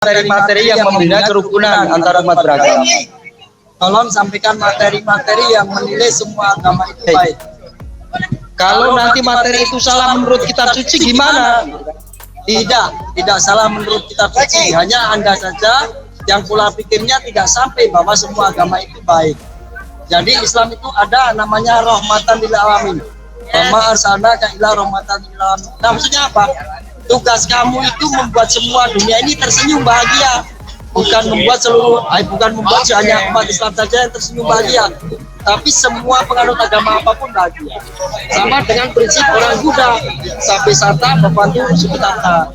materi-materi yang membina kerukunan antara umat beragama. Tolong sampaikan materi-materi yang menilai semua agama itu baik. Kalau nanti materi itu salah menurut kitab suci gimana? Tidak salah menurut kitab suci. Hanya Anda saja yang pola pikirnya tidak sampai bahwa semua agama itu baik. Jadi Islam itu ada namanya rahmatan lil alamin. Wa arsalnaka ila rahmatan lil alamin. Nah, maksudnya apa? Tugas kamu itu membuat semua dunia ini tersenyum bahagia. Bukan membuat hanya umat Islam saja yang tersenyum bahagia, tapi semua penganut agama apapun bahagia. Sama dengan prinsip orang Buddha, sapi sata membantu sukitata.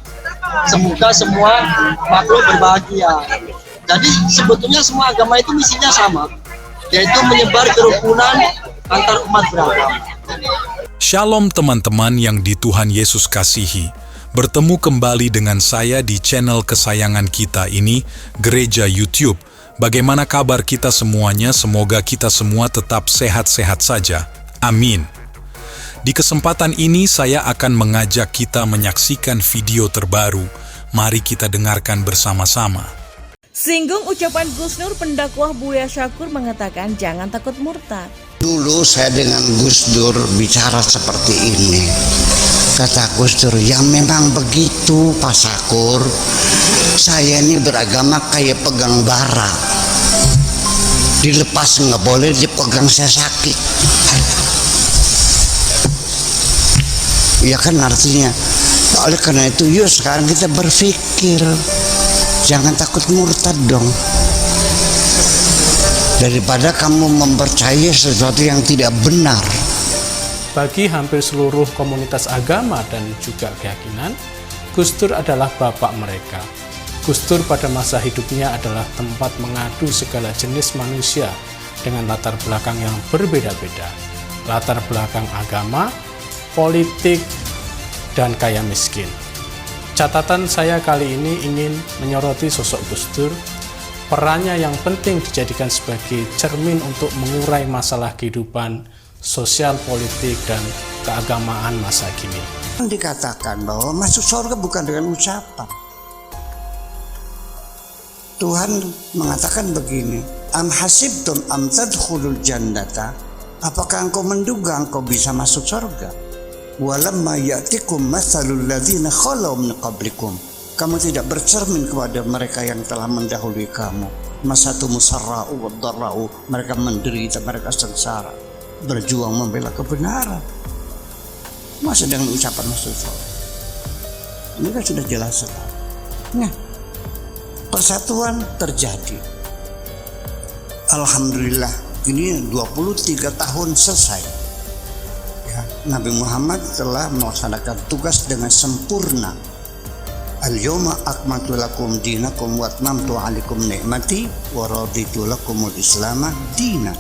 Semoga semua makhluk berbahagia. Jadi sebetulnya semua agama itu misinya sama, yaitu menyebar kerukunan antar umat beragama. Shalom teman-teman yang di Tuhan Yesus kasihi. Bertemu kembali dengan saya di channel kesayangan kita ini, Gereja YouTube. Bagaimana kabar kita semuanya? Semoga kita semua tetap sehat-sehat saja. Amin. Di kesempatan ini saya akan mengajak kita menyaksikan video terbaru. Mari kita dengarkan bersama-sama. Singgung ucapan Gus Nur, pendakwah Buya Syakur mengatakan jangan takut murtad. Dulu saya dengan Gus Dur bicara seperti ini. Kata Gus Dur, ya memang begitu Pak Syakur. Saya ini beragama kayak pegang bara. Dilepas nggak boleh, dipegang saya sakit. Ya kan artinya. Oleh karena itu, yuk sekarang kita berpikir. Jangan takut murtad dong. Daripada kamu mempercayai sesuatu yang tidak benar. Bagi hampir seluruh komunitas agama dan juga keyakinan, Gus Dur adalah bapak mereka. Gus Dur pada masa hidupnya adalah tempat mengadu segala jenis manusia dengan latar belakang yang berbeda-beda. Latar belakang agama, politik, dan kaya miskin. Catatan saya kali ini ingin menyoroti sosok Gus Dur, perannya yang penting dijadikan sebagai cermin untuk mengurai masalah kehidupan sosial, politik, dan keagamaan masa kini. Dikatakan bahwa masuk surga bukan dengan ucapan. Tuhan mengatakan begini, am hasibtum am tadkhulul jannata, apakah engkau menduga engkau bisa masuk surga? Walamma ya'tikum mathalul ladzina khalau min qablikum, kamu tidak bercermin kepada mereka yang telah mendahului kamu. Masatu musarra'u wa dharra'u, mereka menderita, mereka sengsara, berjuang membela kebenaran. Masa dengan ucapan masuk surga? Ini kan sudah jelas sekali. Nah, persatuan terjadi. Alhamdulillah, ini 23 tahun selesai. Ya, Nabi Muhammad telah melaksanakan tugas dengan sempurna. Al-yawma akmaltu lakum dinakum wa atmamtu alaikum ni'mati wa raditu lakumul islama dinan.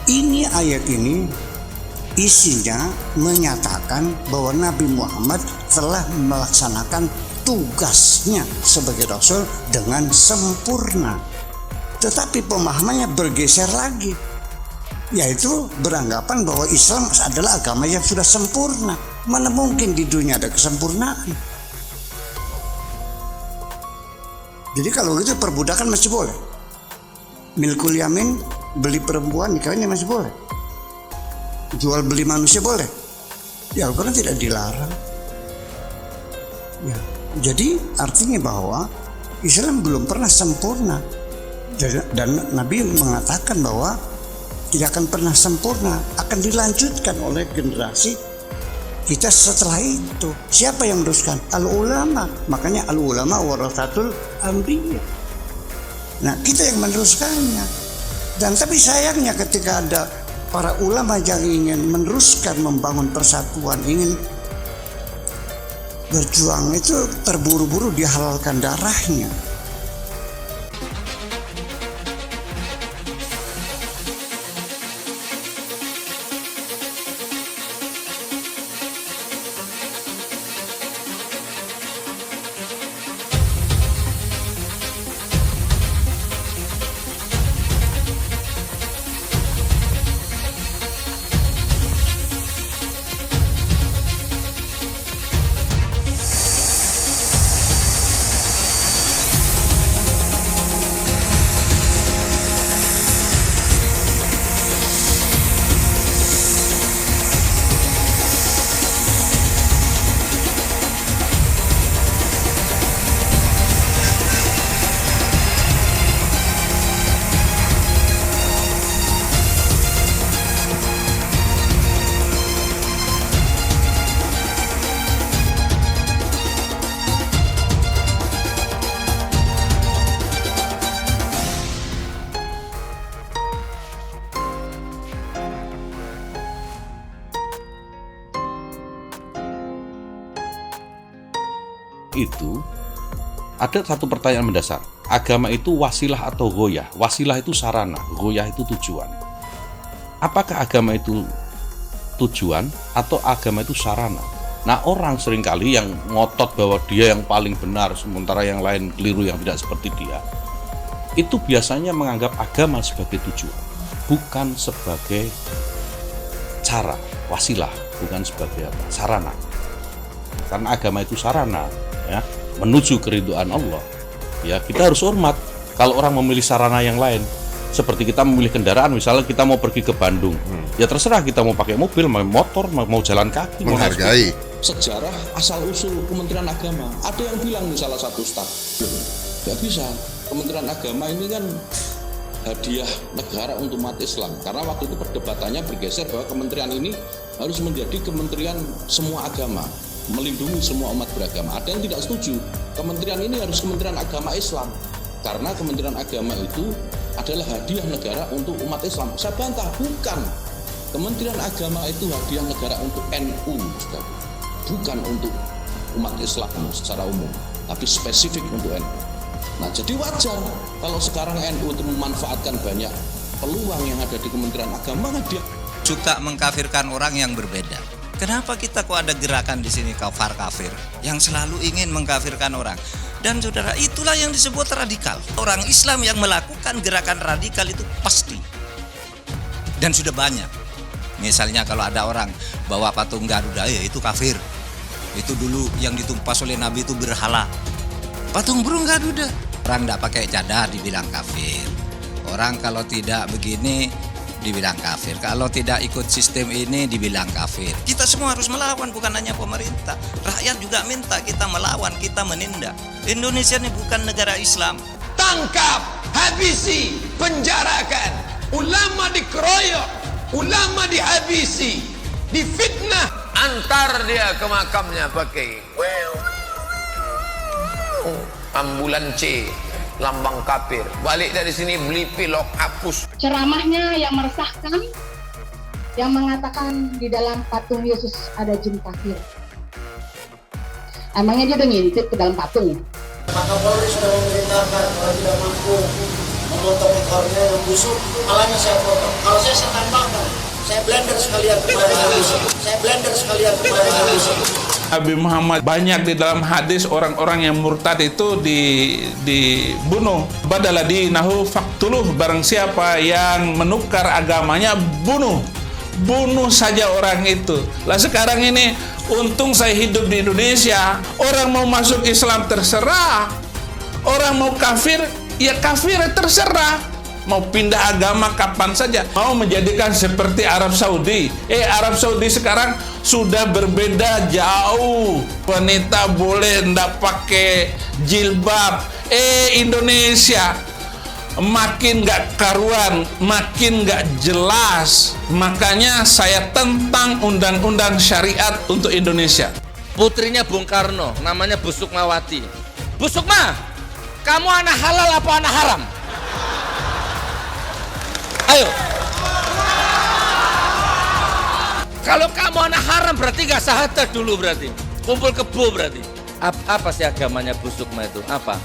Ini ayat ini isinya menyatakan bahwa Nabi Muhammad telah melaksanakan tugasnya sebagai Rasul dengan sempurna. Tetapi pemahamannya bergeser lagi, yaitu beranggapan bahwa Islam adalah agama yang sudah sempurna. Mana mungkin di dunia ada kesempurnaan. Jadi kalau gitu perbudakan masih boleh. Milkul yamin, beli perempuan nikahnya masih boleh. Jual beli manusia boleh. Ya Al-Quran tidak dilarang. Ya, jadi artinya bahwa Islam belum pernah sempurna. Dan Nabi mengatakan bahwa tidak akan pernah sempurna, akan dilanjutkan oleh generasi kita setelah itu. Siapa yang meneruskan? Al-ulama. Makanya al-ulama warathatul anbiya. Nah, kita yang meneruskannya. Dan tapi sayangnya ketika ada para ulama yang ingin meneruskan membangun persatuan, ingin berjuang, itu terburu-buru dihalalkan darahnya. itu ada satu pertanyaan mendasar. Agama itu wasilah atau goyah? Wasilah itu sarana, goyah itu tujuan. Apakah agama itu tujuan atau agama itu sarana? Nah, orang seringkali yang ngotot bahwa dia yang paling benar sementara yang lain keliru yang tidak seperti dia, itu biasanya menganggap agama sebagai tujuan, bukan sebagai cara, wasilah, bukan sebagai sarana. Karena agama itu sarana, ya, menuju keridhaan Allah. Ya, kita harus hormat kalau orang memilih sarana yang lain. Seperti kita memilih kendaraan, misalnya kita mau pergi ke Bandung, ya terserah kita mau pakai mobil, mau motor, mau jalan kaki, menghargai. Sejarah asal-usul Kementerian Agama, ada yang bilang nih salah satu staf, nggak bisa. Kementerian Agama ini kan hadiah negara untuk umat Islam, karena waktu itu perdebatannya bergeser bahwa kementerian ini harus menjadi kementerian semua agama, melindungi semua umat beragama. Ada yang tidak setuju, kementerian ini harus kementerian agama Islam, karena kementerian agama itu adalah hadiah negara untuk umat Islam. Saya bantah, bukan. Kementerian agama itu hadiah negara untuk NU, bukan untuk umat Islam secara umum, tapi spesifik untuk NU. Nah, jadi wajar kalau sekarang NU itu memanfaatkan banyak peluang yang ada di Kementerian Agama, dia suka mengkafirkan orang yang berbeda. Kenapa kita kok ada gerakan di sini kafir yang selalu ingin mengkafirkan orang? Dan saudara, itulah yang disebut radikal. Orang Islam yang melakukan gerakan radikal itu pasti. Dan sudah banyak. Misalnya kalau ada orang bawa patung Garuda, ya itu kafir. Itu dulu yang ditumpas oleh Nabi itu berhala. Patung burung Garuda. Orang tidak pakai cadar dibilang kafir. Orang kalau tidak begini dibilang kafir. Kalau tidak ikut sistem ini dibilang kafir. Kita semua harus melawan, bukan hanya pemerintah. Rakyat juga minta kita melawan, kita menindak. Indonesia ini bukan negara Islam. Tangkap, habisi, penjarakan. Ulama dikeroyok, ulama dihabisi, difitnah. Antar dia ke makamnya pakai ambulan C, lambang kafir. Balik dari sini beli pilok, hapus. Ceramahnya yang meresahkan, yang mengatakan di dalam patung Yesus ada jin kafir. Emangnya dia udah ngintip ke dalam patung? Maka Polri sudah memerintahkan kalau tidak mampu memotong ekornya yang busuk, malahnya saya potong. Kalau saya tambahkan, saya blender sekalian kemarin habis. Nabi Muhammad banyak di dalam hadis orang-orang yang murtad itu dibunuh. Badaladinahu faktuluh, barang siapa yang menukar agamanya bunuh saja orang itu. Lah sekarang ini untung saya hidup di Indonesia, orang mau masuk Islam terserah, orang mau kafir ya kafir terserah. Mau pindah agama kapan saja, mau menjadikan seperti Arab Saudi. Arab Saudi sekarang sudah berbeda jauh. Wanita boleh ndak pakai jilbab. Indonesia makin nggak karuan, makin nggak jelas. Makanya saya tentang undang-undang syariat untuk Indonesia. Putrinya Bung Karno, namanya Bu Sukmawati. Bu Sukma, kamu anak halal apa anak haram? Ayo. Kalau kamu anak haram berarti gak sahadat dulu berarti. Kumpul kebo berarti. Apa sih agamanya Bu Sukma itu? Apa?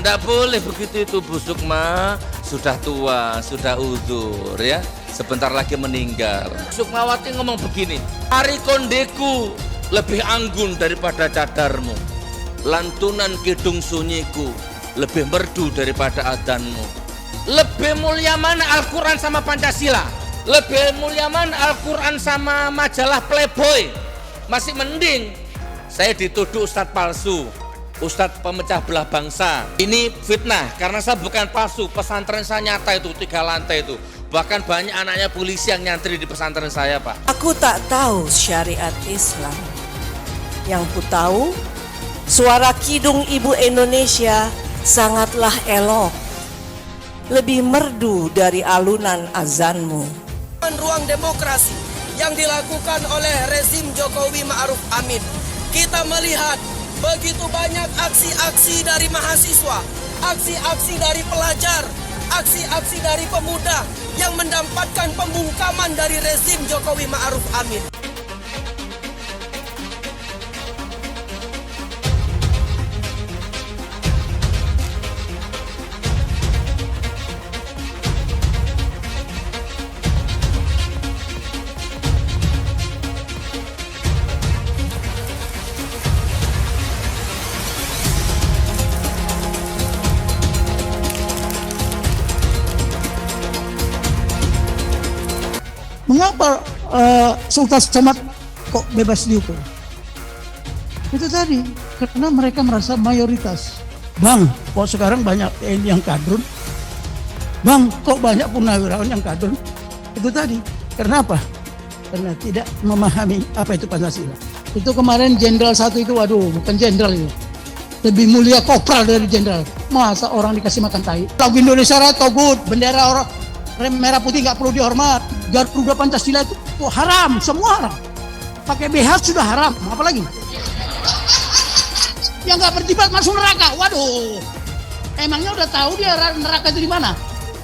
Nggak boleh begitu itu Bu Sukma. Sudah tua, sudah uzur ya. Sebentar lagi meninggal. Sukmawati ngomong begini. Hari kondeku lebih anggun daripada cadarmu. Lantunan kidung sunyiku lebih merdu daripada adzanmu. Lebih mulia mana Al-Quran sama Pancasila? Lebih mulia mana Al-Quran sama majalah Playboy? Masih mending saya dituduh ustadz palsu, ustadz pemecah belah bangsa. Ini fitnah karena saya bukan palsu. Pesantren saya nyata itu 3 lantai itu. Bahkan banyak anaknya polisi yang nyantri di pesantren saya, Pak. Aku tak tahu syariat Islam. Yang ku tahu, suara kidung ibu Indonesia sangatlah elok. Lebih merdu dari alunan azanmu. Ruang demokrasi yang dilakukan oleh rezim Jokowi Ma'ruf Amin. Kita melihat begitu banyak aksi-aksi dari mahasiswa, aksi-aksi dari pelajar, aksi-aksi dari pemuda yang mendapatkan pembungkaman dari rezim Jokowi Ma'ruf Amin. Mengapa Sultan Somad kok bebas dihukum? Itu tadi, karena mereka merasa mayoritas. Bang, kok sekarang banyak TNI yang kadrun? Bang, kok banyak purnawirawan yang kadrun? Itu tadi, karena apa? Karena tidak memahami apa itu Pancasila. Itu kemarin jenderal satu itu, waduh, bukan jenderal itu. Lebih mulia kopral dari jenderal. Masa orang dikasih makan tai? Lagu Indonesia Raya togut, bendera orang merah putih nggak perlu dihormat. Garuda Pancasila itu haram, semua haram. Pakai BH sudah haram, apalagi? Yang nggak berjibat masuk neraka, waduh. Emangnya udah tahu dia neraka itu di mana?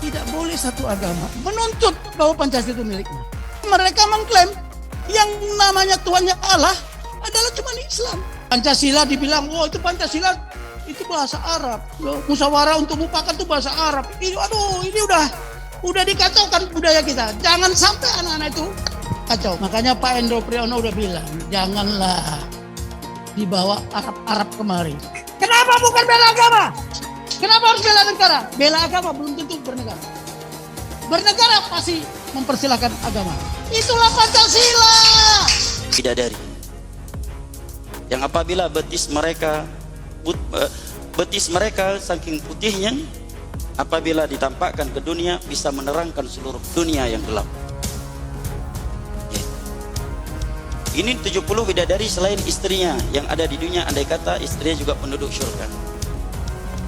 Tidak boleh satu agama menuntut bahwa Pancasila itu miliknya. Mereka mengklaim yang namanya Tuhannya Allah adalah cuma Islam. Pancasila dibilang, oh itu Pancasila itu bahasa Arab. Musyawarah untuk mufakat itu bahasa Arab. Ini, aduh, ini udah dikacaukan budaya kita. Jangan sampai anak-anak itu kacau. Makanya Pak Endro Priyono udah bilang, janganlah dibawa Arab kemari. Kenapa bukan bela agama? Kenapa harus bela negara? Bela agama belum tentu bernegara. Bernegara pasti mempersilahkan agama. Itulah Pancasila. Bidadari yang apabila betis mereka saking putihnya, apabila ditampakkan ke dunia bisa menerangkan seluruh dunia yang gelap. Ini 70 bidadari selain istrinya yang ada di dunia, andai kata istrinya juga penduduk surga.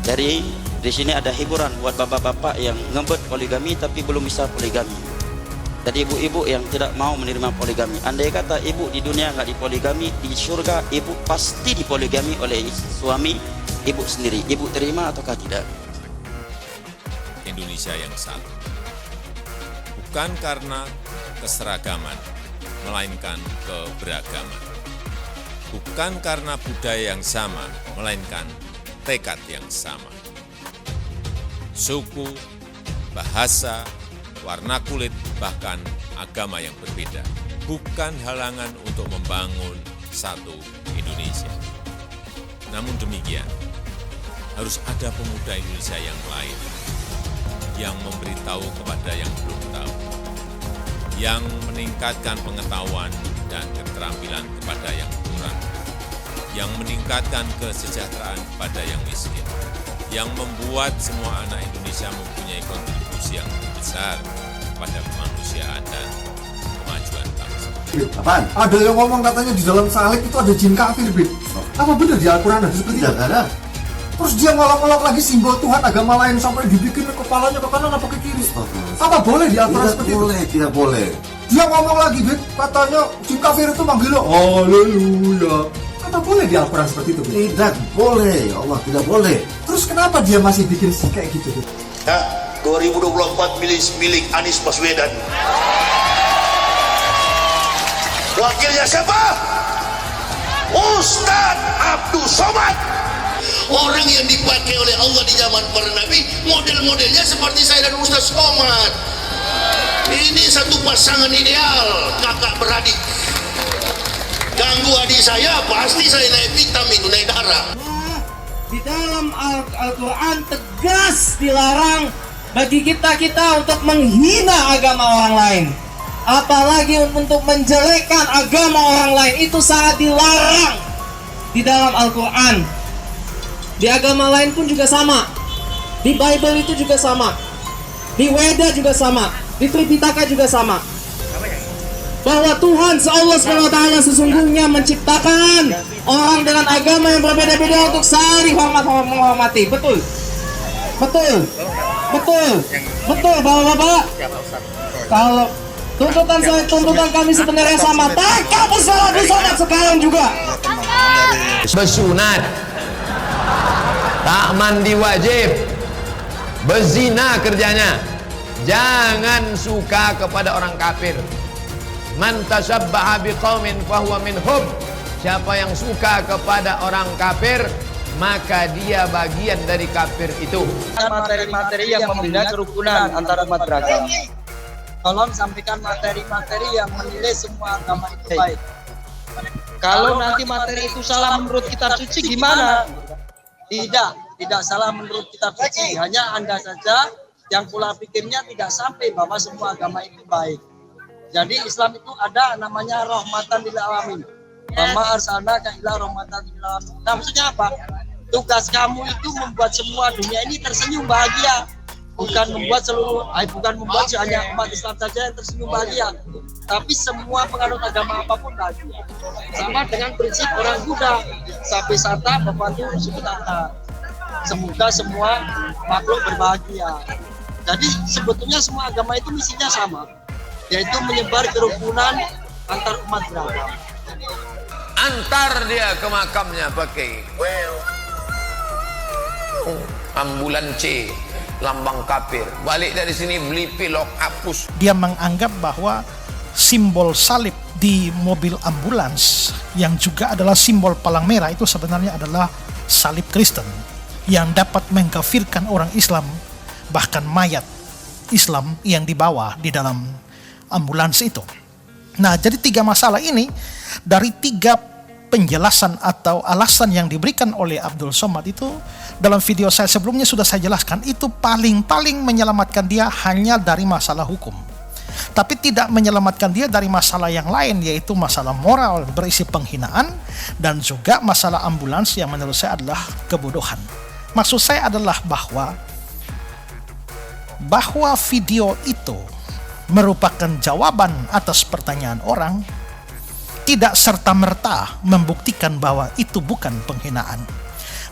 Jadi di sini ada hiburan buat bapak-bapak yang ngebet poligami tapi belum bisa poligami. Jadi ibu-ibu yang tidak mau menerima poligami, andai kata ibu di dunia nggak dipoligami, di surga ibu pasti dipoligami oleh suami ibu sendiri. Ibu terima ataukah tidak? Indonesia yang satu, bukan karena keseragaman, melainkan keberagaman. Bukan karena budaya yang sama, melainkan tekad yang sama. Suku, bahasa, warna kulit, bahkan agama yang berbeda bukan halangan untuk membangun satu Indonesia. Namun demikian, harus ada pemuda Indonesia yang lain yang memberitahu kepada yang belum tahu, yang meningkatkan pengetahuan dan keterampilan kepada yang kurang, yang meningkatkan kesejahteraan kepada yang miskin, yang membuat semua anak Indonesia mempunyai kontribusi yang besar pada kemanusiaan dan kemajuan bangsa. Apaan? Ada yang ngomong katanya di dalam salib itu ada jin kafir, Bin. Apa benar di Al-Quran ada seperti itu? Ada. Terus dia ngolok-ngolok lagi simbol Tuhan agama lain sampai dibikin kepalanya ke kanan apa ke kiri. Apa boleh di Al-Quran seperti itu? Tidak boleh. Dia ngomong lagi, Bin, katanya jin kafir itu manggil lo, haleluya. Apa boleh di Al-Quran seperti itu, Bin? Tidak boleh, Allah tidak boleh. Terus kenapa dia masih bikin kayak gitu, Bin? Ya, 2024 milik Anies Baswedan. Wakilnya siapa? Ustadz Abdul Somad. Orang yang dipakai oleh Allah di zaman para nabi, model-modelnya seperti saya dan Ustadz Somad. Ini satu pasangan ideal, kakak beradik. Ganggu adik saya, pasti saya naik vitamin, naik darah. Di dalam Al-Quran tegas dilarang bagi kita untuk menghina agama orang lain, apalagi untuk menjelekkan agama orang lain. Itu sangat dilarang di dalam Al-Quran. Di agama lain pun juga sama. Di Bible itu juga sama. Di Weda juga sama. Di Tripitaka juga sama. Bahwa Tuhan Allah SWT sesungguhnya menciptakan orang dengan agama yang berbeda-beda untuk saling menghormati. Betul. Betul. Betul. Betul, Bapak-bapak. Kalau tuntutan kami sebenarnya sama, tak kamu salah bersunat sekarang juga. Bersunat, tak mandi wajib, berzina kerjanya. Jangan suka kepada orang kafir. Man tashabbaha biqaumin fahuwa minhum. Siapa yang suka kepada orang kafir, maka dia bagian dari kafir itu. Materi-materi yang membina kerukunan antara umat beragama. Tolong sampaikan materi-materi yang menilai semua agama itu baik. Kalau nanti materi itu salah menurut kitab suci gimana? Tidak salah menurut kitab suci. Hanya Anda saja yang pola pikirnya tidak sampai bahwa semua agama itu baik. Jadi Islam itu ada namanya rahmatan lil alamin. Mama arsalnaka ila rahmatan lil alamin. Nah, maksudnya apa? Tugas kamu itu membuat semua dunia ini tersenyum bahagia. Bukan membuat hanya umat Islam saja yang tersenyum bahagia, tapi semua penganut agama apapun bahagia. Sama dengan prinsip orang Buddha, sapi sata membantu suku tata. Semoga semua makhluk berbahagia. Jadi sebetulnya semua agama itu misinya sama, yaitu menyebar kerukunan antar umat beragama. Antar dia ke makamnya pakai ambulan C, lambang kafir. Balik dari sini beli pilok, hapus. Dia menganggap bahwa simbol salib di mobil ambulans yang juga adalah simbol palang merah itu sebenarnya adalah salib Kristen yang dapat mengkafirkan orang Islam, bahkan mayat Islam yang dibawa di dalam ambulans itu. Nah, jadi 3 masalah ini dari 3 penjelasan atau alasan yang diberikan oleh Abdul Somad itu dalam video saya sebelumnya sudah saya jelaskan, itu paling menyelamatkan dia hanya dari masalah hukum, tapi tidak menyelamatkan dia dari masalah yang lain, yaitu masalah moral berisi penghinaan dan juga masalah ambulans yang menurut saya adalah kebodohan. Maksud saya adalah bahwa video itu merupakan jawaban atas pertanyaan orang, tidak serta-merta membuktikan bahwa itu bukan penghinaan.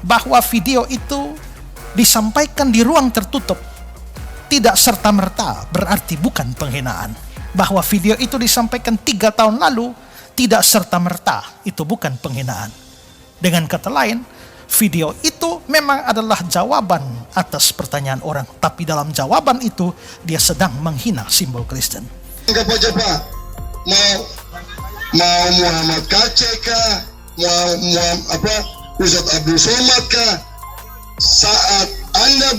Bahwa video itu disampaikan di ruang tertutup tidak serta-merta berarti bukan penghinaan. Bahwa video itu disampaikan 3 tahun lalu tidak serta-merta itu bukan penghinaan. Dengan kata lain, video itu memang adalah jawaban atas pertanyaan orang, tapi dalam jawaban itu dia sedang menghina simbol Kristen. Mau Muhammad KC kah, mau Ustadz Abdul Somad kah, saat Anda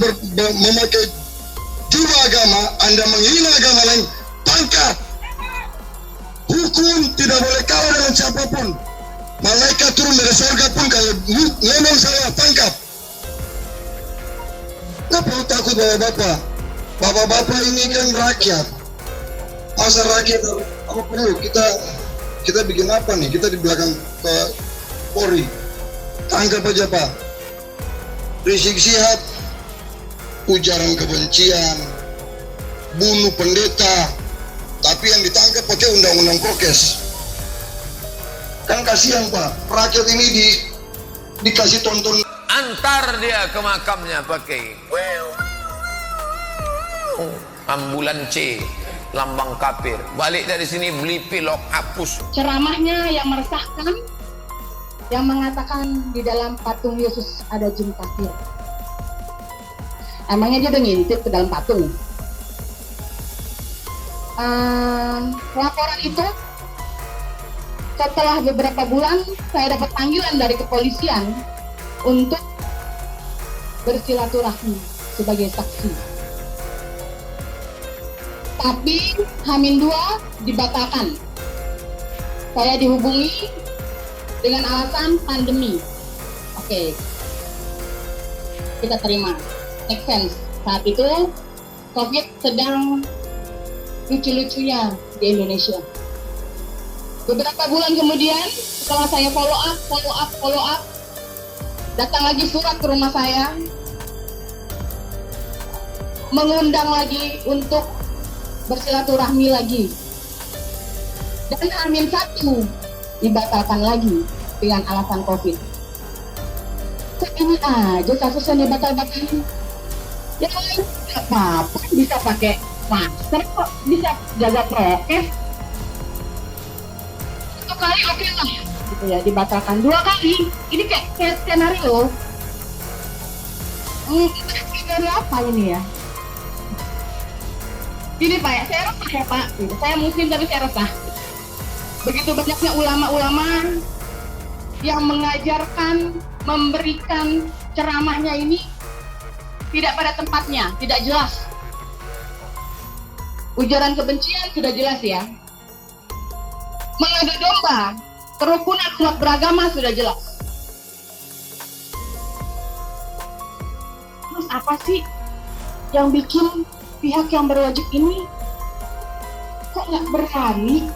memakai jubah agama, Anda menghina agama lain, tangkap. Hukum tidak boleh kalah dengan siapapun. Malaikat turun dari surga pun kalau ngomong salah, tangkap. Nggak perlu takut bapak-bapak. Bapak-bapak ini kan rakyat. Masa rakyat apa perlu kita bikin apa nih? Kita di belakang Polri, tangkap aja Pak. Rizik Syihab, ujaran kebencian, bunuh pendeta, tapi yang ditangkap pakai undang-undang prokes. Kan kasihan Pak, rakyat ini dikasih tonton. Antar dia ke makamnya pakai ambulan C, lambang kafir. Balik dari sini beli pilok, hapus. Ceramahnya yang meresahkan, yang mengatakan di dalam patung Yesus ada jin kafir. Emangnya dia udah ngintip ke dalam patung? Laporan itu setelah beberapa bulan saya dapat panggilan dari kepolisian untuk bersilaturahmi sebagai saksi. Tapi H-2 dibatalkan. Saya dihubungi dengan alasan pandemi. Oke, kita terima. Make sense. Saat itu COVID sedang lucu-lucunya di Indonesia. Beberapa bulan kemudian, setelah saya follow up, datang lagi surat ke rumah saya, mengundang lagi untuk bersilaturahmi lagi. Dan H-1 dibatalkan lagi dengan alasan COVID. Kok ini aja kasusnya dibatal-batalin? Yang lain nggak apa-apa, bisa pakai masker kok, bisa jaga prokes. 1 kali oke lah, gitu ya, dibatalkan 2 kali. Ini kayak skenario. Skenario apa ini ya? Gini Pak, saya resah ya Pak. Saya muslim tapi saya resah. Begitu banyaknya ulama-ulama yang mengajarkan, memberikan ceramahnya ini tidak pada tempatnya, tidak jelas. Ujaran kebencian sudah jelas ya. Mengadu domba, kerukunan umat beragama sudah jelas. Terus apa sih yang bikin pihak yang berwajib ini kok nggak berani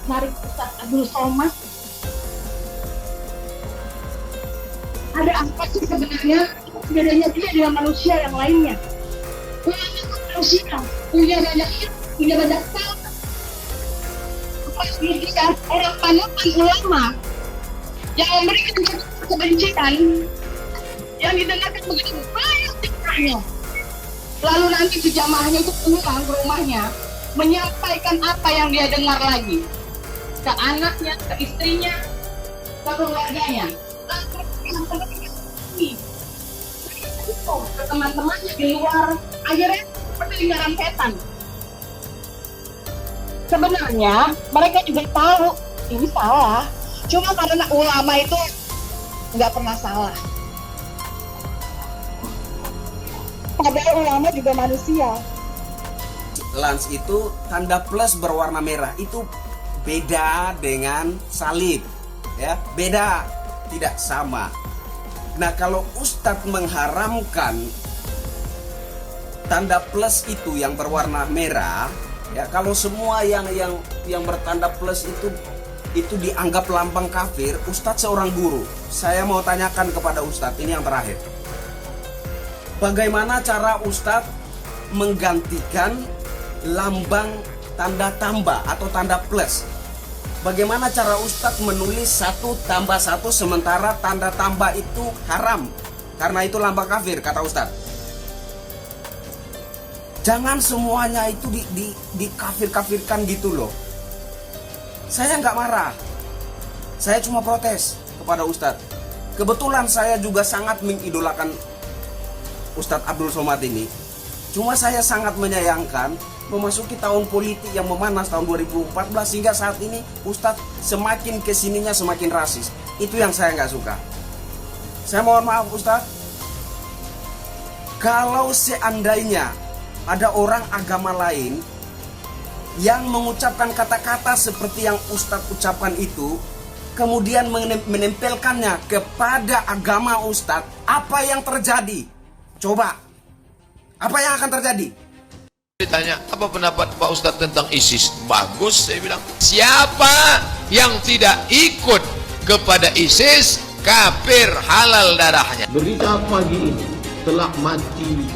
narik Ustaz Abdul Somad? Ada apa sih sebenarnya bedanya dia dengan manusia yang lainnya? Ulama itu manusia, punya banyak ilmu, punya banyak tahu. Dia orang panutan ulama yang memberikan kebencian yang didengarkan begitu banyak cekranya. Lalu nanti si jamaahnya itu pulang ke rumahnya menyampaikan apa yang dia dengar lagi ke anaknya, ke istrinya, ke keluarganya, ke teman-temannya di luar. Akhirnya seperti lingkaran setan. Sebenarnya mereka juga tahu ini salah, cuma karena ulama itu nggak pernah salah. Padahal ulama juga manusia. Lans itu tanda plus berwarna merah, itu beda dengan salib, ya, beda, tidak sama. Nah, kalau Ustadz mengharamkan tanda plus itu yang berwarna merah, ya, kalau semua yang bertanda plus itu dianggap lambang kafir, Ustadz seorang guru, saya mau tanyakan kepada Ustadz, ini yang terakhir. Bagaimana cara Ustadz menggantikan lambang tanda tambah atau tanda plus? Bagaimana cara Ustadz menulis 1+1 sementara tanda tambah itu haram? Karena itu lambang kafir, kata Ustadz. Jangan semuanya itu dikafir-kafirkan gitu loh. Saya nggak marah. Saya cuma protes kepada Ustadz. Kebetulan saya juga sangat mengidolakan Ustadz Abdul Somad ini. Cuma saya sangat menyayangkan memasuki tahun politik yang memanas tahun 2014 hingga saat ini Ustadz semakin kesininya semakin rasis. Itu yang saya nggak suka. Saya mohon maaf Ustadz, kalau seandainya ada orang agama lain yang mengucapkan kata-kata seperti yang Ustadz ucapkan itu, kemudian menempelkannya kepada agama Ustadz, apa yang terjadi? Coba, apa yang akan terjadi? Ditanya, apa pendapat Pak Ustadz tentang ISIS? Bagus, saya bilang. Siapa yang tidak ikut kepada ISIS, kafir, halal darahnya. Berita pagi ini telah mati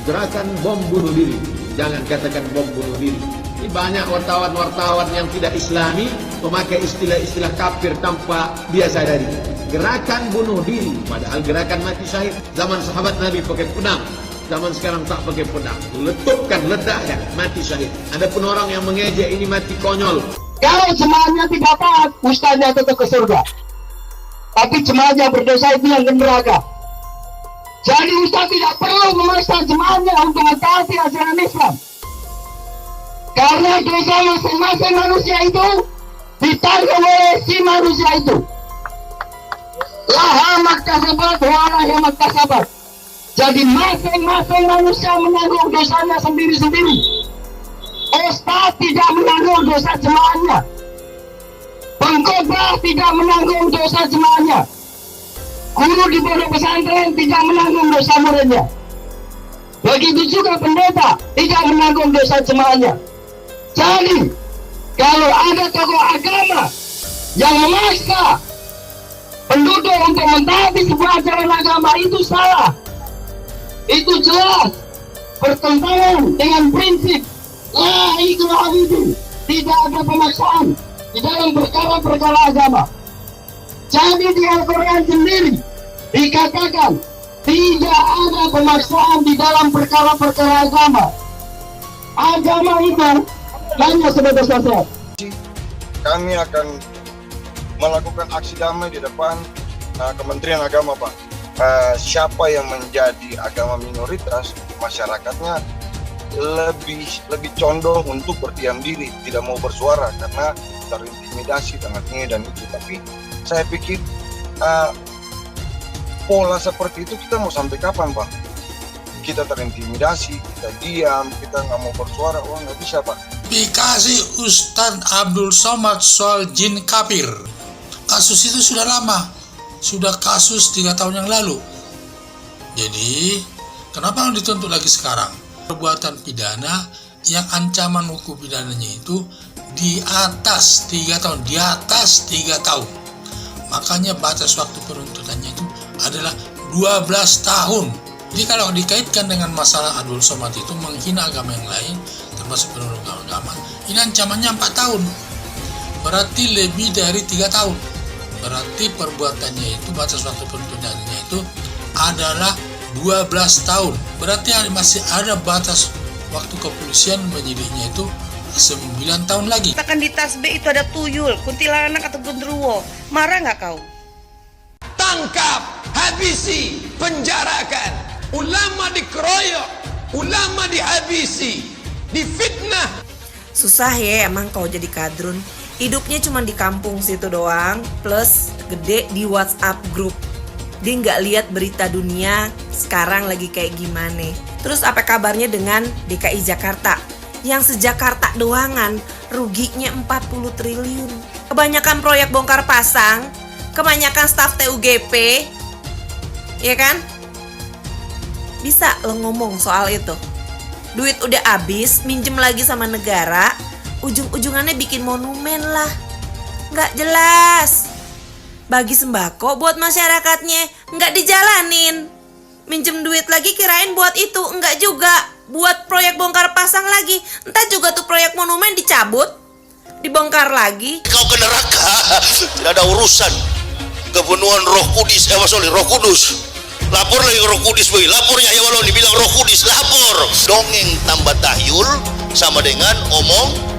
gerakan bom bunuh diri. Jangan katakan bom bunuh diri. Ini banyak wartawan-wartawan yang tidak islami memakai istilah-istilah kafir tanpa dia sadari. Gerakan bunuh diri, padahal gerakan mati syahid. Zaman sahabat Nabi pakai pedang, zaman sekarang tak pakai pedang. Letupkan, ledakkan, mati syahid. Ada pun orang yang mengejek ini mati konyol. Kalau jemaahnya tidak taat, ustaznya tetap ke surga. Tapi jemaahnya berdosa itu yang ke neraka. Jadi ustaz tidak perlu memaksa jemaahnya untuk mentaati ajaran Islam. Karena dosa masing-masing manusia itu ditanggung oleh si manusia itu. Laha maktasabat wa alaiha maktasabat. Jadi masing-masing manusia menanggung dosanya sendiri-sendiri. Ustaz tidak menanggung dosa jemaahnya. Pengkhotbah tidak menanggung dosa jemaahnya. Guru di pondok pesantren tidak menanggung dosa muridnya. Begitu juga pendeta tidak menanggung dosa jemaahnya. Jadi, kalau ada tokoh agama yang memaksa penduduk untuk mentaati sebuah ajaran agama, itu salah. Itu jelas bertentangan dengan prinsip la ikraha fiddin. Tidak ada pemaksaan di dalam perkara-perkara agama. Jadi di Al-Quran sendiri dikatakan tidak ada pemaksaan di dalam perkara-perkara agama. Agama itu hanya sebatas nasihat. Kami akan melakukan aksi damai di depan Kementerian Agama, Pak. Siapa yang menjadi agama minoritas, masyarakatnya lebih condong untuk berdiam diri, tidak mau bersuara karena terintimidasi dengan ini dan itu. Tapi saya pikir pola seperti itu kita mau sampai kapan, Pak? Kita terintimidasi, kita diam, kita nggak mau bersuara, nggak bisa, Pak. Dikasih Ustadz Abdul Somad soal jin kafir. Kasus itu sudah lama, sudah kasus 3 tahun yang lalu. Jadi, kenapa dituntut lagi sekarang? Perbuatan pidana yang ancaman hukum pidananya itu di atas 3 tahun, di atas 3 tahun. Makanya batas waktu penuntutannya itu adalah 12 tahun. Jadi kalau dikaitkan dengan masalah Abdul Somad itu menghina agama yang lain, termasuk penodong agama, ini ancamannya 4 tahun. Berarti lebih dari 3 tahun. Berarti perbuatannya itu, batas waktu penuntutannya itu adalah 12 tahun. Berarti masih ada batas waktu kepolisian menyidiknya itu 9 tahun lagi. Katakan di tasbih itu ada tuyul, kuntilanak atau genderuwo. Marah nggak kau? Tangkap, habisi, penjarakan. Ulama dikeroyok, ulama dihabisi, difitnah. Susah ya emang kau jadi kadrun. Hidupnya cuma di kampung situ doang, plus gede di WhatsApp grup. Dia nggak lihat berita dunia sekarang lagi kayak gimana. Terus apa kabarnya dengan DKI Jakarta? Yang se-Jakarta doangan ruginya 40 triliun. Kebanyakan proyek bongkar pasang, kebanyakan staf TUGP, ya kan? Bisa lo ngomong soal itu. Duit udah habis, minjem lagi sama negara, ujung-ujungannya bikin monumen lah. Nggak jelas. Bagi sembako buat masyarakatnya, nggak dijalanin. Minjem duit lagi kirain buat itu, enggak juga. Buat proyek bongkar pasang lagi. Entah juga tuh proyek monumen dicabut, dibongkar lagi. Kau ke neraka, tidak ada urusan. Kebunuhan Roh Kudus, Roh Kudus. Lapor lagi Roh Kudus, lapor Yahya Waloni bilang Roh Kudus, lapor. Dongeng tambah tahyul sama dengan omong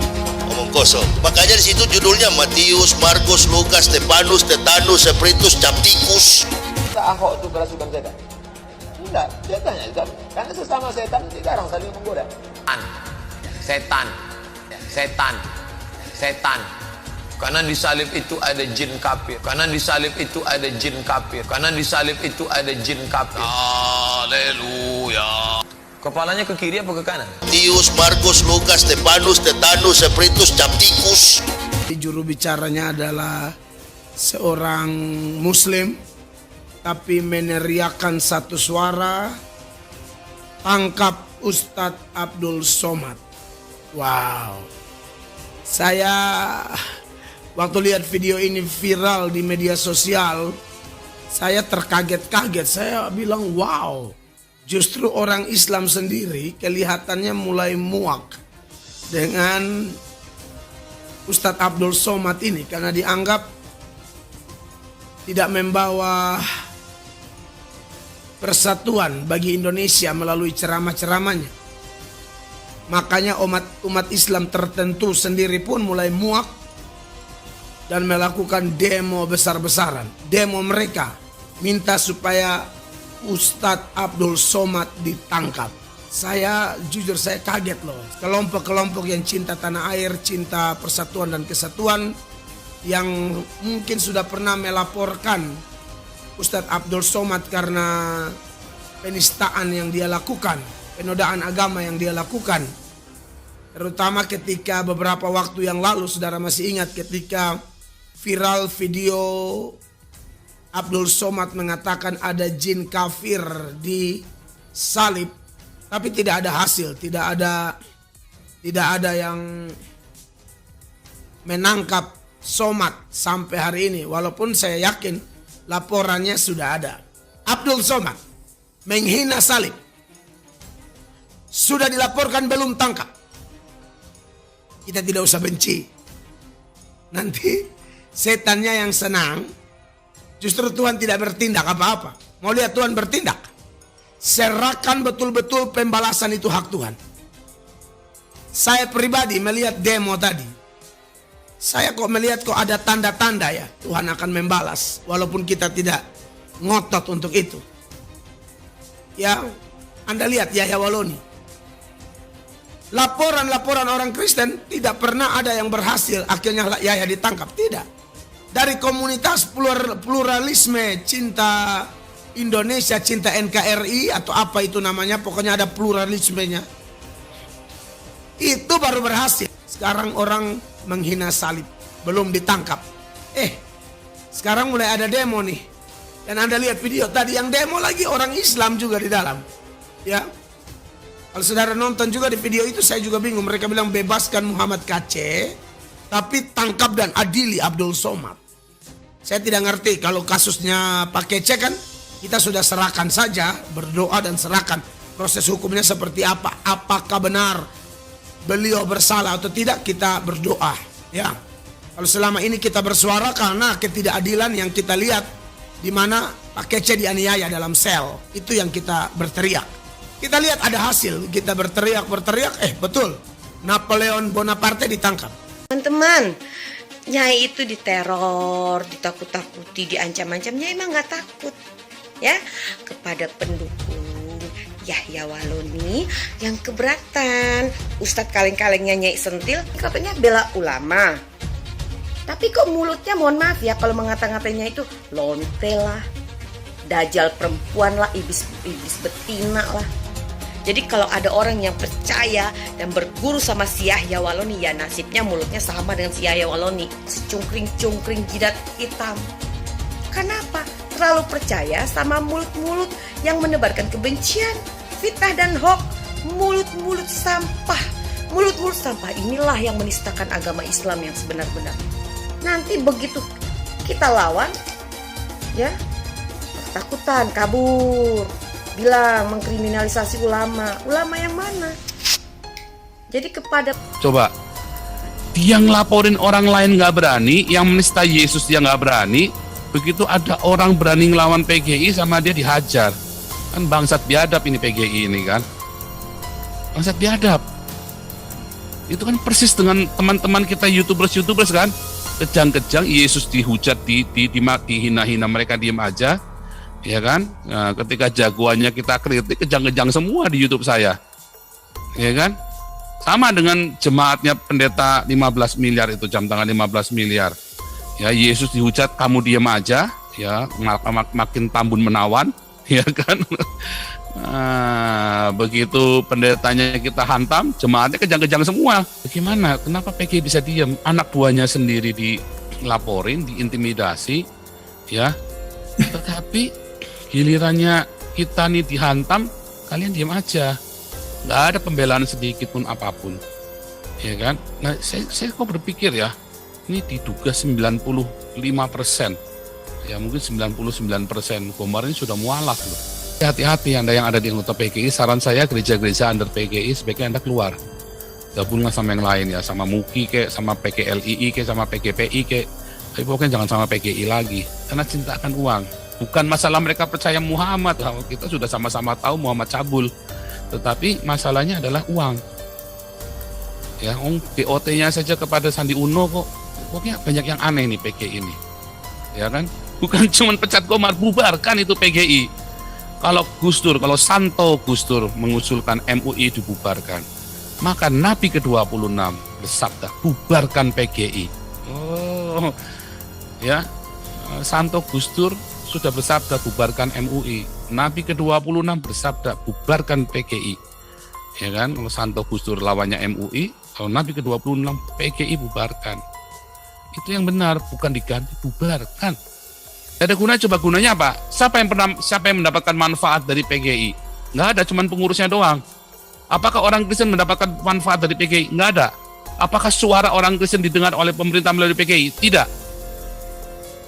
kosong. Makanya di situ judulnya Matius, Markus, Lukas, Stefanus, Tetanus, Spiritus, Captikus. Ahok itu kerasukan setan? Tidak, setannya juga. Karena sesama setan tidak orang saling menggoda. Setan. Karena di salib itu ada jin kafir. Haleluya. Kepalanya ke kiri apa ke kanan? Matius, Markus, Lukas, Stefanus, Tetanus, Spiritus, Captikus. Juru bicaranya adalah seorang Muslim, tapi meneriakkan satu suara, tangkap Ustadz Abdul Somad. Wow. Saya waktu lihat video ini viral di media sosial, saya terkaget-kaget. Saya bilang wow. Justru orang Islam sendiri kelihatannya mulai muak dengan Ustadz Abdul Somad ini karena dianggap tidak membawa persatuan bagi Indonesia melalui ceramah-ceramahnya. Makanya umat Islam tertentu sendiri pun mulai muak dan melakukan demo besar-besaran. Demo mereka minta supaya Ustadz Abdul Somad ditangkap. Saya jujur saya kaget loh. Kelompok-kelompok yang cinta tanah air, cinta persatuan dan kesatuan yang mungkin sudah pernah melaporkan Ustadz Abdul Somad karena penistaan yang dia lakukan, penodaan agama yang dia lakukan. Terutama ketika beberapa waktu yang lalu, saudara masih ingat ketika viral video Abdul Somad mengatakan ada jin kafir di salib, tapi tidak ada hasil, tidak ada yang menangkap Somad sampai hari ini. Walaupun saya yakin laporannya sudah ada. Abdul Somad menghina salib, sudah dilaporkan belum tangkap. Kita tidak usah benci. Nanti setannya yang senang. Justru Tuhan tidak bertindak apa-apa. Mau lihat Tuhan bertindak? Serahkan betul-betul pembalasan itu hak Tuhan. Saya pribadi melihat demo tadi. Saya kok melihat kok ada tanda-tanda ya Tuhan akan membalas. Walaupun kita tidak ngotot untuk itu. Ya, Anda lihat Yahya Waloni. Laporan-laporan orang Kristen tidak pernah ada yang berhasil. Akhirnya Yahya ditangkap. Tidak. Dari komunitas pluralisme cinta Indonesia, cinta NKRI atau apa itu namanya, pokoknya ada pluralismenya. Itu baru berhasil. Sekarang orang menghina salib, belum ditangkap. Sekarang mulai ada demo nih. Dan Anda lihat video tadi yang demo lagi orang Islam juga di dalam. Ya. Kalau saudara nonton juga di video itu, saya juga bingung. Mereka bilang bebaskan Muhammad KC, tapi tangkap dan adili Abdul Somad. Saya tidak ngerti, kalau kasusnya Pak Kece kan kita sudah serahkan saja, berdoa dan serahkan proses hukumnya seperti apa. Apakah benar beliau bersalah atau tidak, kita berdoa. Ya, kalau selama ini kita bersuara karena ketidakadilan yang kita lihat, di mana Pak Kece dianiaya dalam sel, itu yang kita berteriak. Kita lihat ada hasil, kita berteriak, betul, Napoleon Bonaparte ditangkap. Teman-teman, Nyai itu diteror, ditakut-takuti, diancam-ancam. Nyai emang nggak takut, ya, kepada pendukung Yahya Waloni yang keberatan. Ustadz kaleng-kalengnya Nyai sentil, katanya bela ulama. Tapi kok mulutnya, mohon maaf ya, kalau mengata-ngatanya itu lonte lah, dajal perempuan lah, iblis betina lah. Jadi kalau ada orang yang percaya dan berguru sama si Yahya Waloni, ya nasibnya mulutnya sama dengan si Yahya Waloni, secungkring-cungkring jidat hitam. Kenapa? Terlalu percaya sama mulut-mulut yang menebarkan kebencian, fitnah dan hoax, mulut-mulut sampah. Mulut-mulut sampah inilah yang menistakan agama Islam yang sebenar-benar. Nanti begitu kita lawan, ya, ketakutan, kabur. Bilang mengkriminalisasi ulama. Ulama yang mana? Jadi kepada... Coba, dia ngelaporin orang lain nggak berani, yang menista Yesus dia nggak berani, begitu ada orang berani ngelawan PGI sama dia dihajar. Kan bangsat biadab ini PGI ini kan. Bangsat biadab. Itu kan persis dengan teman-teman kita YouTubers kan. Kejang-kejang Yesus dihujat, dihina-hina, mereka diem aja. Ya kan, nah, ketika jagoannya kita kritik, kejang-kejang semua di YouTube saya, ya kan, sama dengan jemaatnya pendeta 15 miliar itu, jam tangan 15 miliar, ya, Yesus dihujat, kamu diam aja, ya, makin tambun menawan, ya kan, nah, begitu pendetanya kita hantam, jemaatnya kejang-kejang semua. Bagaimana, kenapa PGI bisa diam? Anak buahnya sendiri dilaporin, diintimidasi, ya, tetapi gilirannya kita nih dihantam, kalian diam aja, nggak ada pembelaan sedikit pun apapun, ya kan? Nah, saya kok berpikir ya, ini diduga 95%, ya mungkin 99%, kemarin sudah mualaf loh. Hati-hati Anda yang ada di anggota PGI, saran saya gereja-gereja under PGI sebaiknya Anda keluar, gabunglah sama yang lain ya, sama MUKI kayak, sama PGLII kayak, sama PGPI kayak, tapi pokoknya jangan sama PGI lagi, karena cinta akan uang. Bukan masalah mereka percaya Muhammad, kita sudah sama-sama tahu Muhammad cabul. Tetapi masalahnya adalah uang. Ya, BOT-nya saja kepada Sandi Uno kok. Pokoknya banyak yang aneh nih PGI ini. Ya kan? Bukan cuma pecat Komar, bubarkan itu PGI. Kalau kalau Santo Gus Dur mengusulkan MUI dibubarkan, maka Nabi ke-26 bersabda, bubarkan PGI. Oh, ya. Santo Gus Dur sudah bersabda bubarkan MUI, Nabi ke-26 bersabda bubarkan PGI, ya kan? Kalau Santo Gus Dur lawannya MUI, kalau Nabi ke-26 PGI bubarkan, itu yang benar, bukan diganti, bubarkan. Ada guna, coba gunanya apa? Siapa yang mendapatkan manfaat dari PGI? Nggak ada, cuman pengurusnya doang. Apakah orang Kristen mendapatkan manfaat dari PGI? Nggak ada. Apakah suara orang Kristen didengar oleh pemerintah melalui PGI? Tidak.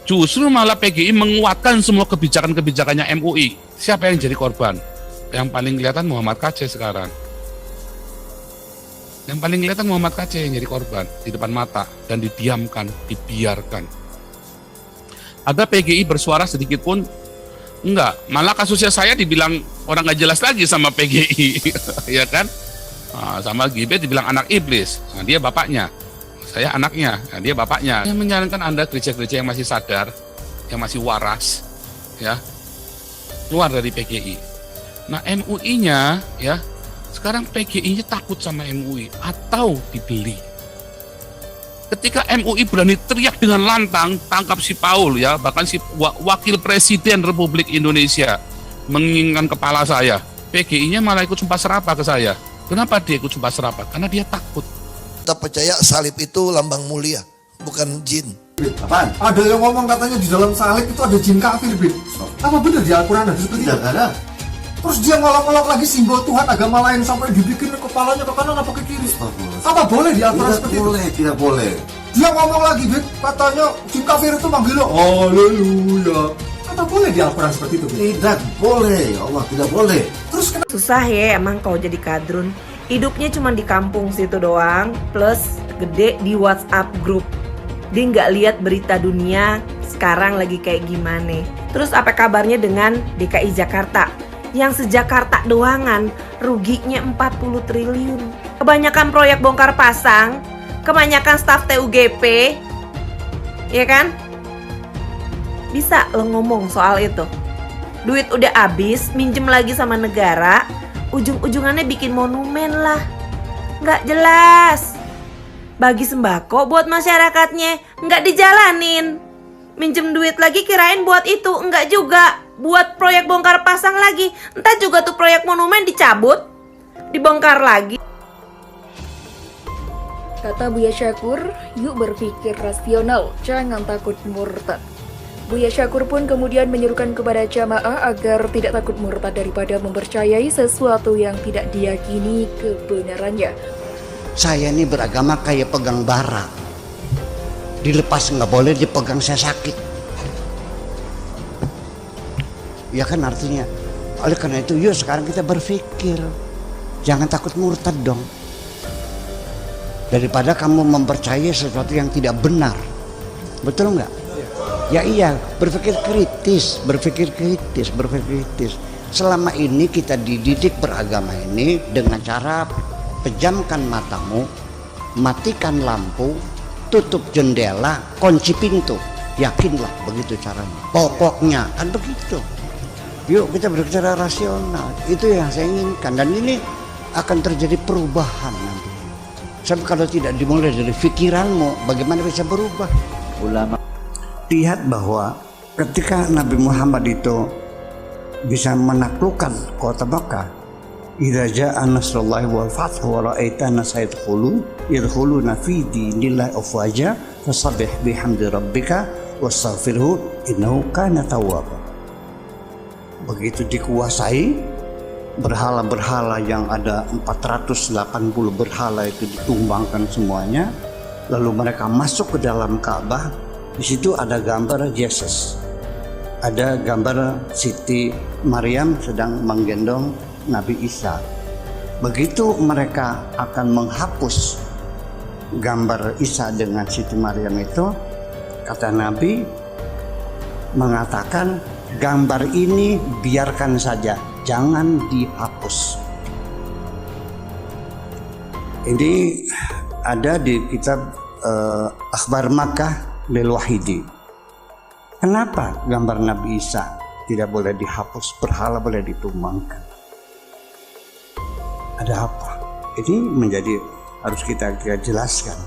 Justru malah PGI menguatkan semua kebijakan-kebijakannya MUI. Siapa yang jadi korban? Yang paling kelihatan Muhammad KC sekarang. Yang paling kelihatan Muhammad KC yang jadi korban di depan mata dan didiamkan, dibiarkan. Ada PGI bersuara sedikit pun? Enggak. Malah kasusnya saya dibilang orang nggak jelas lagi sama PGI, ya kan? Nah, sama Gibet dibilang anak iblis. Nah, dia bapaknya. Saya anaknya, nah dia bapaknya. Saya menyarankan Anda gereja-gereja yang masih sadar, yang masih waras, ya, keluar dari PGI. Nah MUI-nya, ya, sekarang PGI-nya takut sama MUI atau dibeli. Ketika MUI berani teriak dengan lantang, tangkap si Paul, ya, bahkan si Wakil Presiden Republik Indonesia menginginkan kepala saya, PGI-nya malah ikut sumpah serapah ke saya. Kenapa dia ikut sumpah serapah? Karena dia takut. Kita percaya salib itu lambang mulia, bukan jin. Apaan? Ada yang ngomong katanya di dalam salib itu ada jin kafir, Bib. Apa benar di Al-Quran ada seperti itu? Tidak ada. Terus dia ngolok-ngolok lagi simbol Tuhan agama lain sampai dibikin kepalanya ke kanan apa ke kiri. Apa boleh di Al-Quran seperti itu? Tidak boleh. Dia ngomong lagi, katanya jin kafir itu manggilnya haleluya. Apa boleh di Al-Quran seperti itu? Tidak boleh, ya Allah, tidak boleh. Terus Susah ya emang kau jadi kadrun. Hidupnya cuma di kampung situ doang, plus gede di WhatsApp grup. Dia nggak lihat berita dunia sekarang lagi kayak gimana. Terus apa kabarnya dengan DKI Jakarta? Yang se-Jakarta doangan ruginya 40 triliun. Kebanyakan proyek bongkar pasang, kebanyakan staf TUGP, ya kan? Bisa lo ngomong soal itu. Duit udah habis, minjem lagi sama negara, ujung-ujungannya bikin monumen lah. Nggak jelas. Bagi sembako buat masyarakatnya, nggak dijalanin. Minjem duit lagi kirain buat itu, enggak juga. Buat proyek bongkar pasang lagi. Entah juga tuh proyek monumen dicabut, dibongkar lagi. Kata Buya Syakur, yuk berpikir rasional, jangan takut murtad. Buya Syakur pun kemudian menyerukan kepada jamaah agar tidak takut murtad daripada mempercayai sesuatu yang tidak diyakini kebenarannya. Saya ini beragama kayak pegang bara. Dilepas nggak boleh, dipegang saya sakit. Ya kan artinya. Oleh karena itu yuk sekarang kita berpikir. Jangan takut murtad dong. Daripada kamu mempercayai sesuatu yang tidak benar. Betul nggak? Ya iya, berpikir kritis. Selama ini kita dididik beragama ini dengan cara pejamkan matamu, matikan lampu, tutup jendela, kunci pintu. Yakinlah begitu caranya. Pokoknya kan begitu. Yuk kita berbicara rasional. Itu yang saya inginkan. Dan ini akan terjadi perubahan nanti. Sebab kalau tidak dimulai dari pikiranmu, bagaimana bisa berubah? Ulama lihat bahwa ketika Nabi Muhammad itu bisa menaklukkan kota Makkah, idza jaa nasrullahi wal fathu wa ra'aita an-nasa yadkhuluna fi dinillahi afwaja fasabbih bihamdi rabbika wastaghfirhu innahu kana tawwaba. Begitu dikuasai, berhala-berhala yang ada 480 berhala itu ditumbangkan semuanya, lalu mereka masuk ke dalam Ka'bah. Di situ ada gambar Yesus, ada gambar Siti Maryam sedang menggendong Nabi Isa. Begitu mereka akan menghapus gambar Isa dengan Siti Maryam itu, kata Nabi mengatakan gambar ini biarkan saja, jangan dihapus. Ini ada di kitab Akhbar Makkah lil Wahidi. Kenapa gambar Nabi Isa tidak boleh dihapus, berhala boleh ditumbangkan? Ada apa? Ini menjadi harus kita jelaskan.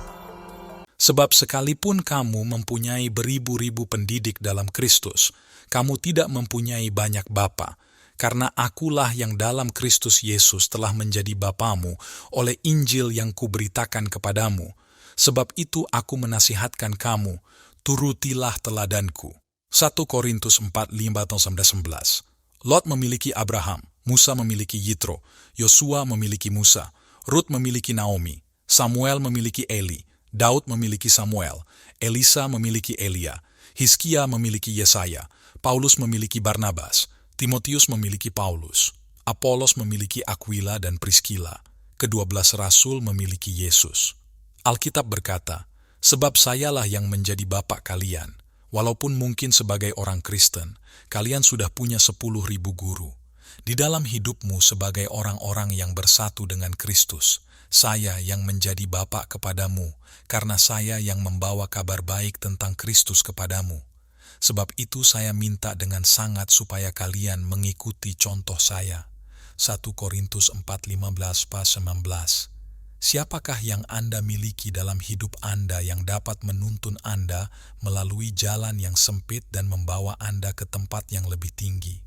Sebab sekalipun kamu mempunyai beribu-ribu pendidik dalam Kristus, kamu tidak mempunyai banyak bapa, karena akulah yang dalam Kristus Yesus telah menjadi bapamu oleh Injil yang kuberitakan kepadamu. Sebab itu aku menasihatkan kamu, turutilah teladanku. 1 Korintus 4:5-11. Lot memiliki Abraham, Musa memiliki Yitro, Yosua memiliki Musa, Rut memiliki Naomi, Samuel memiliki Eli, Daud memiliki Samuel, Elisa memiliki Elia, Hizkia memiliki Yesaya, Paulus memiliki Barnabas, Timotius memiliki Paulus, Apolos memiliki Aquila dan Priscilla, ke-12 rasul memiliki Yesus. Alkitab berkata, sebab sayalah yang menjadi bapak kalian, walaupun mungkin sebagai orang Kristen, kalian sudah punya 10.000 guru. Di dalam hidupmu sebagai orang-orang yang bersatu dengan Kristus, saya yang menjadi bapak kepadamu, karena saya yang membawa kabar baik tentang Kristus kepadamu. Sebab itu saya minta dengan sangat supaya kalian mengikuti contoh saya. 1 Korintus 4:15-19. Siapakah yang Anda miliki dalam hidup Anda yang dapat menuntun Anda melalui jalan yang sempit dan membawa Anda ke tempat yang lebih tinggi?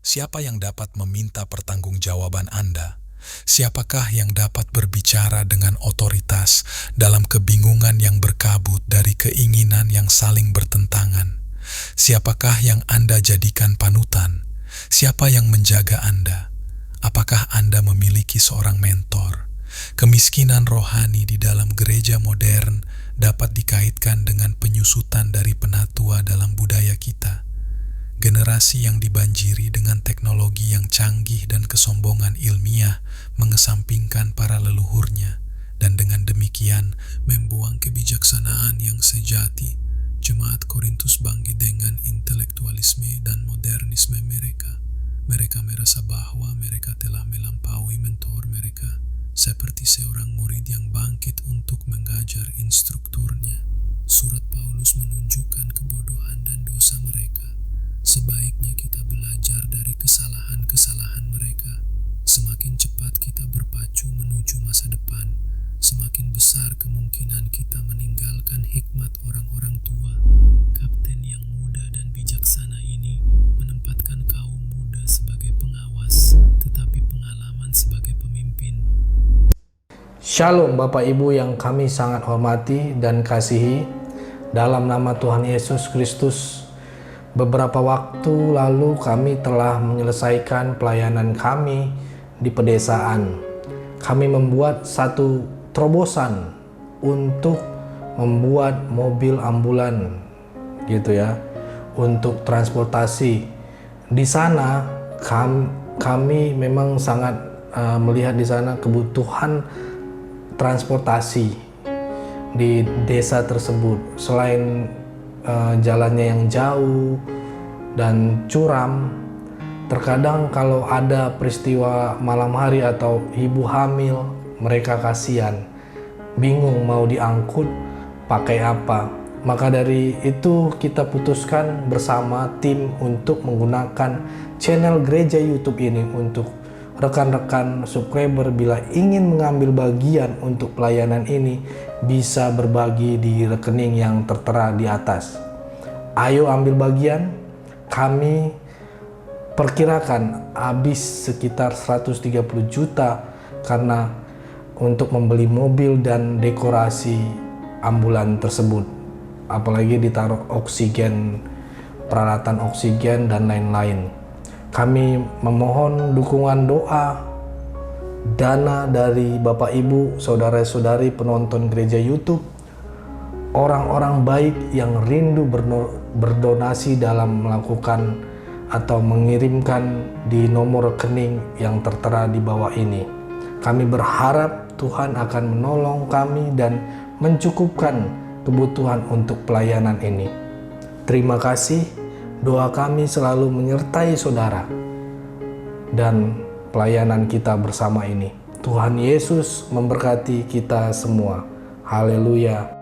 Siapa yang dapat meminta pertanggungjawaban Anda? Siapakah yang dapat berbicara dengan otoritas dalam kebingungan yang berkabut dari keinginan yang saling bertentangan? Siapakah yang Anda jadikan panutan? Siapa yang menjaga Anda? Apakah Anda memiliki seorang mentor? Kemiskinan rohani di dalam gereja modern dapat dikaitkan dengan penyusutan dari penatua dalam budaya kita. Generasi yang dibanjiri dengan teknologi yang canggih dan kesombongan ilmiah mengesampingkan para leluhurnya, dan dengan demikian membuang kebijaksanaan yang sejati. Jemaat Korintus bangkit dengan intelektualisme dan modernisme mereka. Mereka merasa bahwa mereka telah melampaui mentor mereka, seperti seorang murid yang bangkit untuk mengajar instrukturnya. Surat Paulus menunjukkan kebodohan dan dosa mereka. Sebaiknya kita belajar dari kesalahan-kesalahan mereka. Semakin cepat kita berpacu menuju masa depan, semakin besar kemungkinan kita meninggalkan hikmat orang-orang tua. Kapten yang muda dan bijaksana ini menempatkan kaum muda sebagai pengawas, tetapi pengalaman sebagai pemimpin. Shalom Bapak Ibu yang kami sangat hormati dan kasihi, dalam nama Tuhan Yesus Kristus. Beberapa waktu lalu kami telah menyelesaikan pelayanan kami di pedesaan. Kami membuat satu terobosan untuk membuat mobil ambulan gitu ya, untuk transportasi. Di sana kami memang sangat melihat di sana kebutuhan transportasi di desa tersebut. Selain jalannya yang jauh dan curam, terkadang kalau ada peristiwa malam hari atau ibu hamil, mereka kasihan, bingung mau diangkut pakai apa. Maka dari itu kita putuskan bersama tim untuk menggunakan channel gereja YouTube ini untuk rekan-rekan subscriber bila ingin mengambil bagian untuk pelayanan ini bisa berbagi di rekening yang tertera di atas. Ayo ambil bagian. Kami perkirakan habis sekitar 130 juta karena untuk membeli mobil dan dekorasi ambulan tersebut. Apalagi ditaruh oksigen, peralatan oksigen dan lain-lain. Kami memohon dukungan doa, dana dari Bapak Ibu, saudara-saudari penonton gereja YouTube, orang-orang baik yang rindu berdonasi dalam melakukan atau mengirimkan di nomor rekening yang tertera di bawah ini. Kami berharap Tuhan akan menolong kami dan mencukupkan kebutuhan untuk pelayanan ini. Terima kasih. Doa kami selalu menyertai saudara dan pelayanan kita bersama ini. Tuhan Yesus memberkati kita semua. Haleluya.